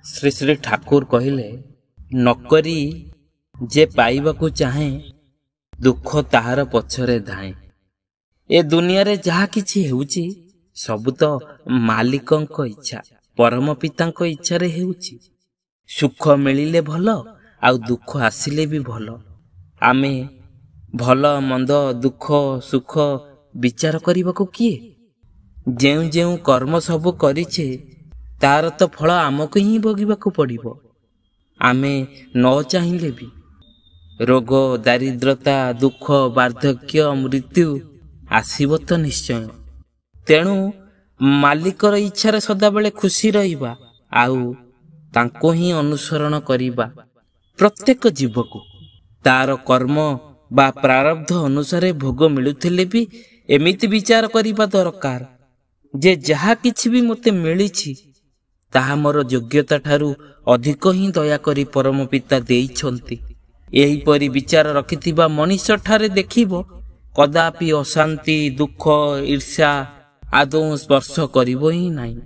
ଶ୍ରୀ ଶ୍ରୀ ଠାକୁର କହିଲେ, ନକରି ଯେ ପାଇବାକୁ ଚାହେଁ ଦୁଃଖ ତାହାର ପଛରେ ଧାଏଁ। ଏ ଦୁନିଆରେ ଯାହା କିଛି ହେଉଛି ସବୁ ତ ମାଲିକଙ୍କ ଇଚ୍ଛା, ପରମ ପିତାଙ୍କ ଇଚ୍ଛାରେ ହେଉଛି। ସୁଖ ମିଳିଲେ ଭଲ, ଆଉ ଦୁଃଖ ଆସିଲେ ବି ଭଲ। ଆମେ ଭଲ ମନ୍ଦ ଦୁଃଖ ସୁଖ ବିଚାର କରିବାକୁ କିଏ? ଯେଉଁ ଯେଉଁ କର୍ମ ସବୁ କରିଛେ ତାର ତ ଫଳ ଆମକୁ ହିଁ ଭୋଗିବାକୁ ପଡ଼ିବ। ଆମେ ନ ଚାହିଁଲେ ବି ରୋଗ ଦାରିଦ୍ରତା ଦୁଃଖ ବାର୍ଦ୍ଧକ୍ୟ ମୃତ୍ୟୁ ଆସିବ ତ ନିଶ୍ଚୟ। ତେଣୁ ମାଲିକର ଇଚ୍ଛାରେ ସଦାବେଳେ ଖୁସି ରହିବା, ଆଉ ତାଙ୍କୁ ହିଁ ଅନୁସରଣ କରିବା। ପ୍ରତ୍ୟେକ ଜୀବକୁ ତାର କର୍ମ ବା ପ୍ରାରବ୍ଧ ଅନୁସାରେ ଭୋଗ ମିଳୁଥିଲେ ବି ଏମିତି ବିଚାର କରିବା ଦରକାର ଯେ ଯାହା କିଛି ବି ମୋତେ ମିଳିଛି ତାହା ମୋର ଯୋଗ୍ୟତା ଠାରୁ ଅଧିକ ହିଁ ଦୟାକରି ପରମ ପିତା ଦେଇଛନ୍ତି। ଏହିପରି ବିଚାର ରଖିଥିବା ମଣିଷ ଠାରେ ଦେଖିବ କଦାପି ଅଶାନ୍ତି ଦୁଃଖ ଈର୍ଷା ଆଦୌ ସ୍ପର୍ଶ କରିବ ହିଁ ନାହିଁ।